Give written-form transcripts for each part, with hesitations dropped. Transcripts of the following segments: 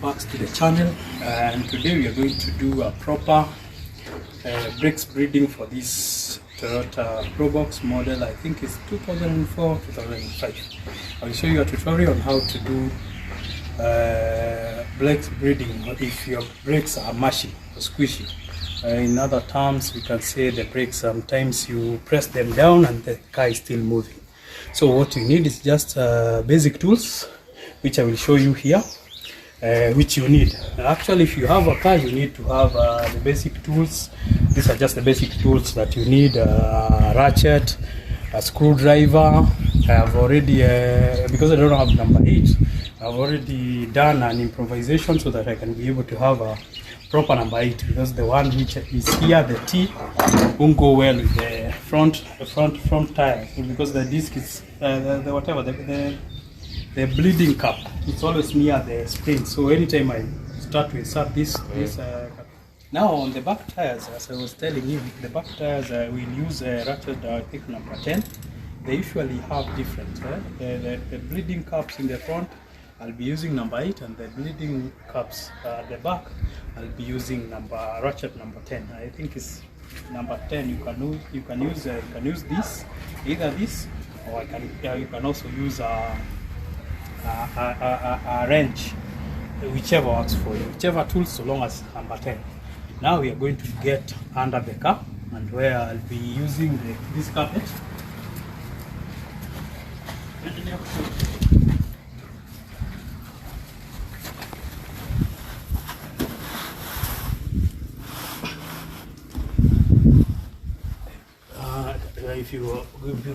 back to the channel, and today we are going to do a proper brakes breeding for this Toyota Probox model. I think it's 2004-2005. I will show you a tutorial on how to do brakes breeding if your brakes are mushy or squishy. In other terms, we can say the brakes, sometimes you press them down and the car is still moving. So what you need is just basic tools, which I will show you here, which you need. Actually, if you have a car, you need to have the basic tools. These are just the basic tools that you need: a ratchet, a screwdriver. I have already, because I don't have number 8, I've already done an improvisation so that I can be able to have a proper number 8, because the one which is here, the T, won't go well with the front tire, because the disc is the bleeding cap, it's always near the spring. So anytime I start to insert this now on the back tires, as I was telling you, the back tires we'll use ratchet, I think number 10. They usually have different the bleeding caps in the front, I'll be using number 8, and the bleeding caps at the back, I'll be using ratchet number 10. I think it's number 10. You can use this, either this, or you can also use a wrench, whichever works for you, whichever tool, so long as number 10. Now we are going to get under the car, and where I'll be using this carpet. If you're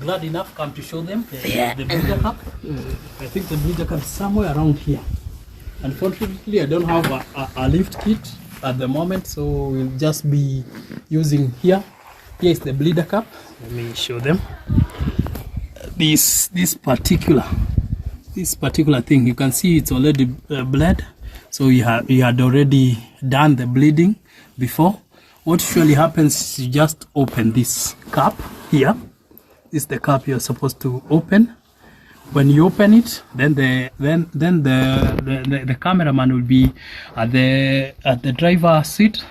glad enough, come to show them the bleeder cap. I think the bleeder cap is somewhere around here. Unfortunately, I don't have a lift kit at the moment, so we'll just be using here. Here is the bleeder cap. Let me show them. This particular thing, you can see it's already bled. So you had already done the bleeding before. What usually happens is you just open this cap here. This is the cap you're supposed to open. When you open it, then the cameraman will be at the driver's seat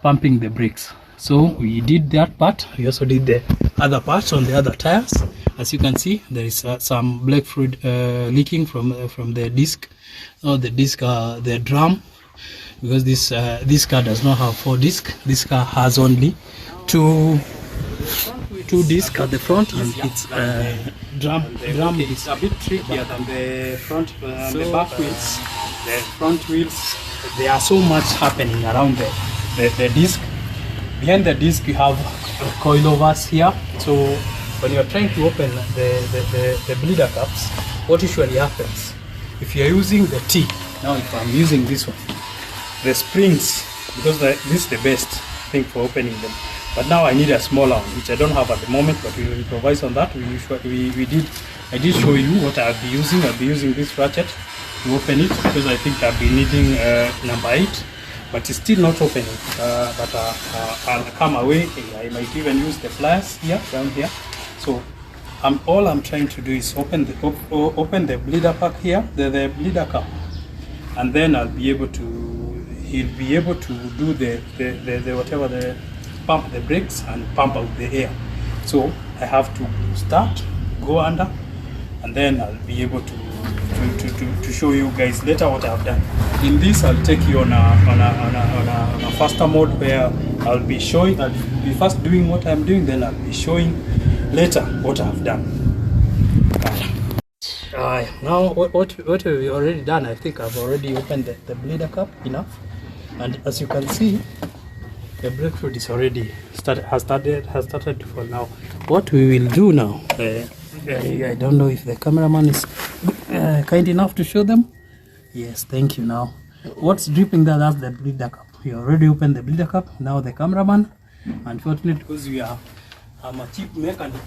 pumping the brakes. So we did that part. We also did the other parts on the other tires. As you can see, there is some black fluid leaking from the disc, or the drum. Because this car does not have 4 discs. This car has only two discs at the front, and its drum is a bit trickier than the front, the back wheels. The front wheels, there are so much happening around the disc. Behind the disc, you have coilovers here. So when you are trying to open the bleeder caps, what usually happens, if you are using the T, now if I'm using this one, the springs, because this is the best thing for opening them, but now I need a smaller one, which I don't have at the moment, but we will improvise on that. I did show you what I'll be using. I'll be using this ratchet to open it, because I think I'll be needing number 8, but it's still not opening. But I'll come away. I might even use the pliers here, down here. So all I'm trying to do is open the bleeder pack here, the bleeder cap, and then he'll be able to do the pump the brakes and pump out the air. So I have to start, go under, and then I'll be able to show you guys later what I've done. In this, I'll take you on a faster mode, where I'll be first doing what I'm doing, then I'll be showing later what I've done. Now what we've already done, I think I've already opened the bleeder cap enough, and as you can see, the brake fluid is already has started to fall. Now what we will do now, I don't know if the cameraman is kind enough to show them. Yes, thank you. Now what's dripping there, that's the bleeder cap. You already opened the bleeder cap. Now the cameraman, unfortunately, because I'm a cheap mechanic,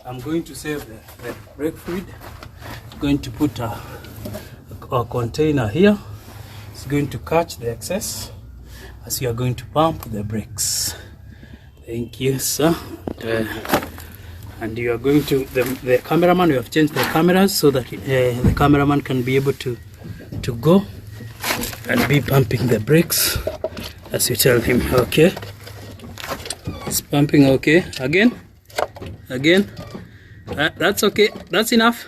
I'm going to save the brake fluid. I'm going to put a container here. It's going to catch the excess as you are going to pump the brakes. Thank you, sir. And you are going to the cameraman. We have changed the cameras so that the cameraman can be able to go and be pumping the brakes as you tell him. Okay, it's pumping. Okay, again. That's okay, that's enough.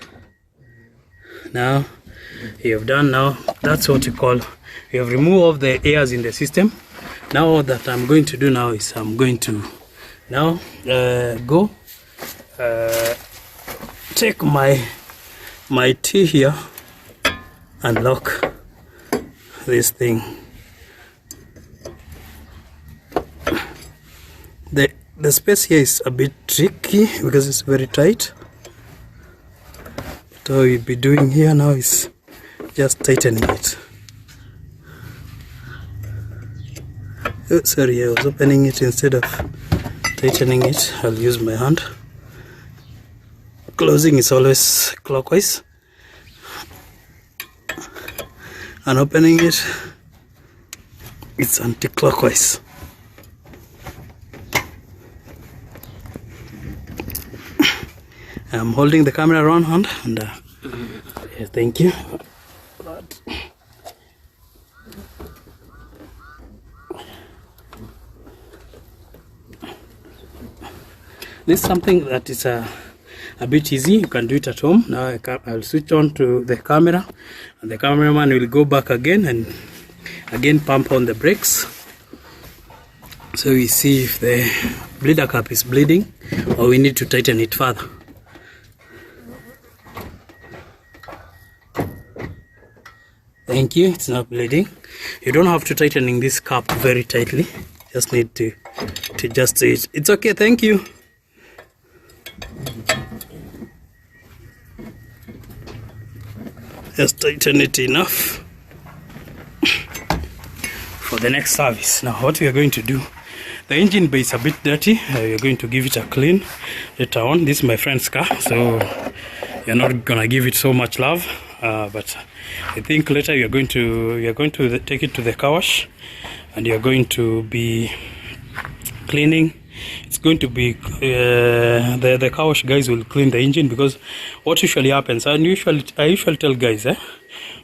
Now you've done. Now that's what you call, you have removed all the airs in the system. Now all that I'm going to do now is I'm going to now go take my T here and lock this thing. The space here is a bit tricky because it's very tight. What we'll be doing here now is just tightening it. Oh, sorry, I was opening it instead of tightening it. I'll use my hand. Closing is always clockwise, and opening it's anti-clockwise. I'm holding the camera around hand, and yeah, thank you. This is something that is a bit easy. You can do it at home. Now I'll switch on to the camera, and the cameraman will go back again and again pump on the brakes. So we see if the bleeder cap is bleeding or we need to tighten it further. Thank you, it's not bleeding. You don't have to tightening this cap very tightly. Just need to just do it. It's okay, thank you. Just tighten it enough for the next service. Now what we are going to do, the engine bay is a bit dirty. We are going to give it a clean later on. This is my friend's car, so you're not gonna give it so much love, but I think later you're going to take it to the car wash, and you're going to be cleaning. It's going to be the car wash guys will clean the engine, because what usually happens, and I usually tell guys,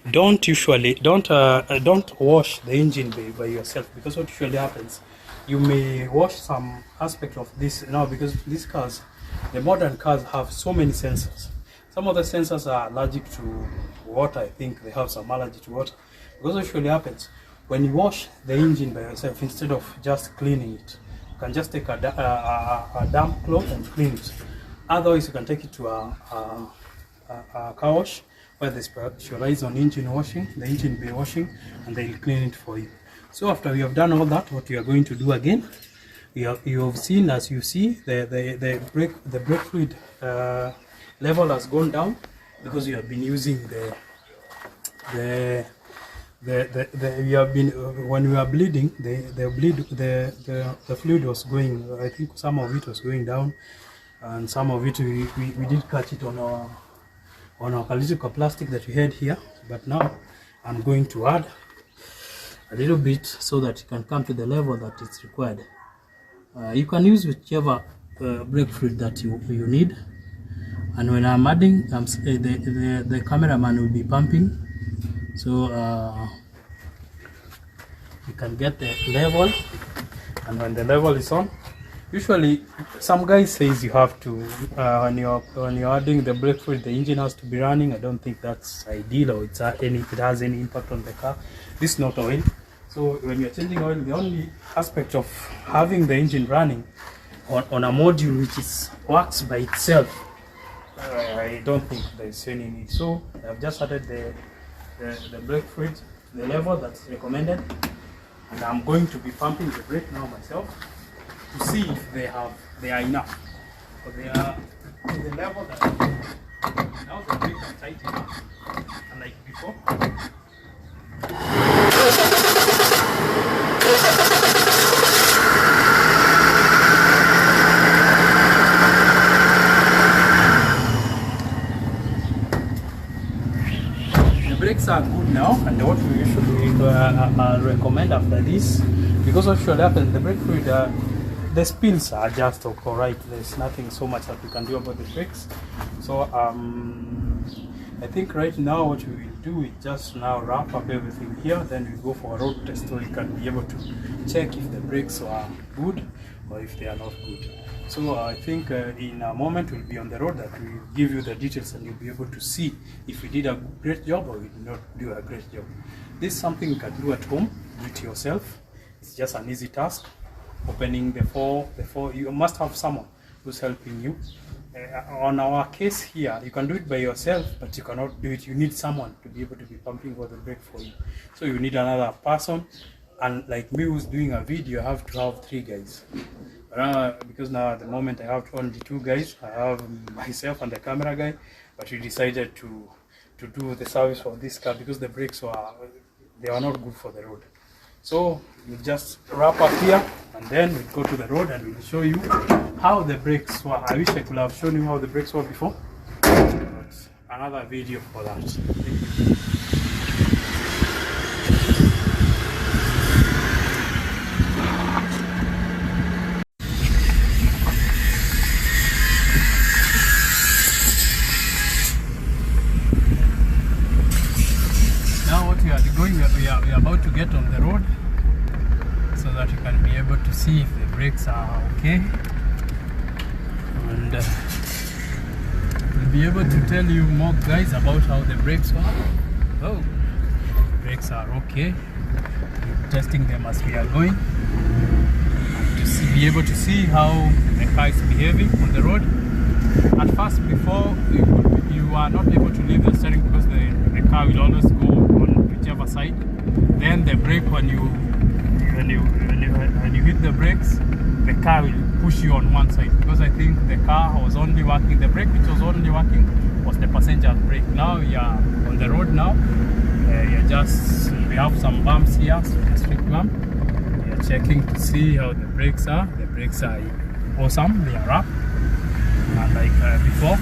don't wash the engine by yourself, because what usually happens, you may wash some aspect of this now, because these cars, the modern cars, have so many sensors. Some of the sensors are allergic to water. I think they have some allergy to water, because what usually happens, when you wash the engine by yourself, instead of just cleaning it, you can just take a damp cloth and clean it. Otherwise, you can take it to a car wash where they specialize on engine washing, the engine bay washing, and they'll clean it for you. So after we have done all that, what we are going to do again, you have seen, as you see, the brake fluid level has gone down, because you have been using we have been when we are bleeding, the fluid was going, I think some of it was going down, and some of it we did catch it on our cylindrical plastic that we had here. But now I'm going to add a little bit so that it can come to the level that it's required. You can use whichever brake fluid that you need. And when I'm adding, the cameraman will be pumping, so you can get the level. And when the level is on, usually some guys says you have to when you're adding the brake fluid, the engine has to be running. I don't think that's ideal, or it has any impact on the car. This is not oil, so when you're changing oil, the only aspect of having the engine running on a module which works by itself, I don't think there's any need. So I've just added the brake fluid to the level that's recommended, and I'm going to be pumping the brake now myself to see if they are enough. So they are to the level that now the brake is tight enough, unlike before. Brakes are good now, and what we usually recommend after this, because what should happen, the brake fluid, the spills are just alright. There's nothing so much that we can do about the brakes. So I think right now what we will do is just now wrap up everything here, then we go for a road test so you can be able to check if the brakes are good or if they are not good. So I think in a moment we'll be on the road, that will give you the details and you'll be able to see if we did a great job or we did not do a great job. This is something you can do at home, do it yourself. It's just an easy task. Opening the four, you must have someone who's helping you. On our case here, you can do it by yourself, but you cannot do it. You need someone to be able to be pumping for the brake for you. So you need another person, and like me who's doing a video, I have to have 3 guys. Because now at the moment I have only 2 guys. I have myself and the camera guy, but we decided to do the service for this car because the brakes were not good for the road. So we'll just wrap up here and then we'll go to the road and we'll show you how the brakes were. I wish I could have shown you how the brakes were before, but another video for that. Thank you. We are about to get on the road so that you can be able to see if the brakes are okay, and we'll be able to tell you more guys about how the brakes are. Oh, the brakes are okay. We're testing them as we are going to be able to see how the car is behaving on the road. At first, before you are not able to leave the steering because the car will always go on whichever side. Then the brake, when you hit the brakes, the car will push you on one side, because I think the car was only working, the brake which was only working was the passenger brake. Now we are on the road now. We have some bumps here, so a street bump. We are checking to see how the brakes are. The brakes are awesome, they are up, like before.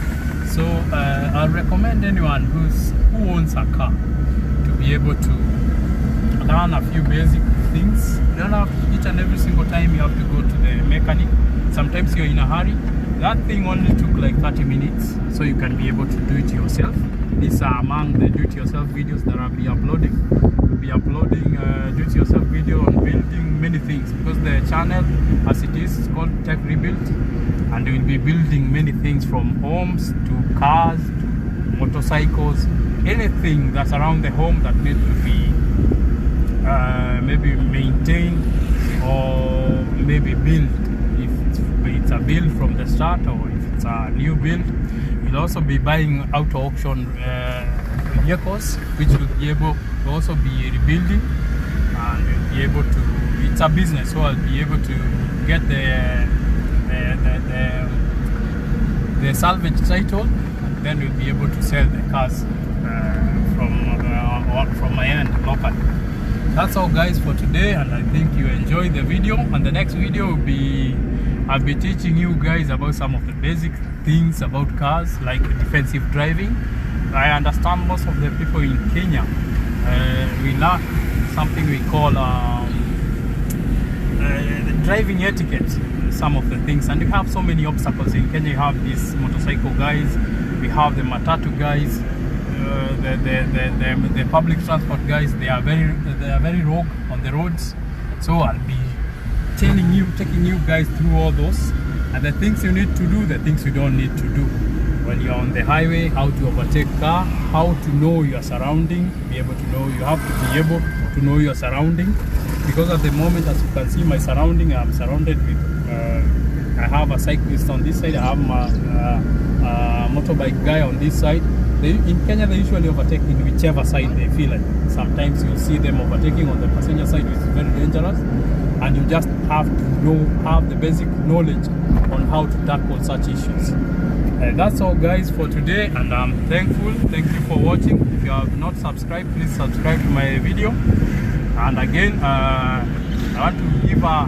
So I'll recommend anyone who owns a car to be able to learn a few basic things. You don't have each and every single time you have to go to the mechanic. Sometimes you're in a hurry. That thing only took like 30 minutes, so you can be able to do it yourself. These are among the do-it-yourself videos that I'll be uploading. We'll be uploading do-it-yourself video on building many things, because the channel as it is called Tech Rebuild, and we'll be building many things from homes to cars to motorcycles, anything that's around the home that needs to be maybe maintained or maybe built. If it's a build from the start or if it's a new build. We'll also be buying auto auction vehicles, which will be able to also be rebuilding, and we'll be able to, it's a business, so I'll be able to get the salvage title, and then we'll be able to sell the cars from my end locally. That's all guys for today, and I think you enjoyed the video. And the next video will be, I'll be teaching you guys about some of the basic things about cars, like defensive driving. I understand most of the people in Kenya, we lack something we call driving etiquette, some of the things, and we have so many obstacles in Kenya. You have these motorcycle guys, we have the matatu guys, the public transport guys. They are very rogue on the roads. So I'll be taking you guys through all those, and the things you need to do, the things you don't need to do when you're on the highway, how to overtake car, how to know your surrounding, be able to know, you have to be able to know your surrounding, because at the moment, as you can see my surrounding, I'm surrounded with I have a cyclist on this side, I have a motorbike guy on this side. In Kenya, they usually overtake in whichever side they feel like. Sometimes you'll see them overtaking on the passenger side, which is very dangerous, and you just have to have the basic knowledge on how to tackle such issues. That's all guys for today, and I'm thankful. Thank you for watching. If you have not subscribed, please subscribe to my video. And again, I want to give a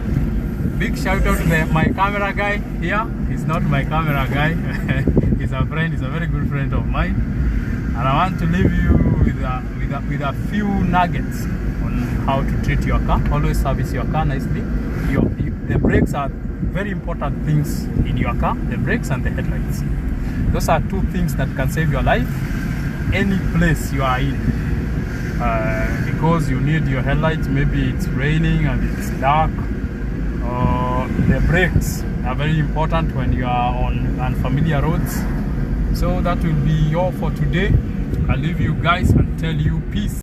big shout out to my camera guy here. He's not my camera guy. He's a friend. He's a very good friend of mine. And I want to leave you with a few nuggets on how to treat your car. Always service your car nicely. The brakes are very important things in your car. The brakes and the headlights. Those are two things that can save your life. any place you are in, because you need your headlights. Maybe it's raining and it's dark. The brakes are very important when you are on unfamiliar roads. So that will be all for today. I'll leave you guys and tell you peace.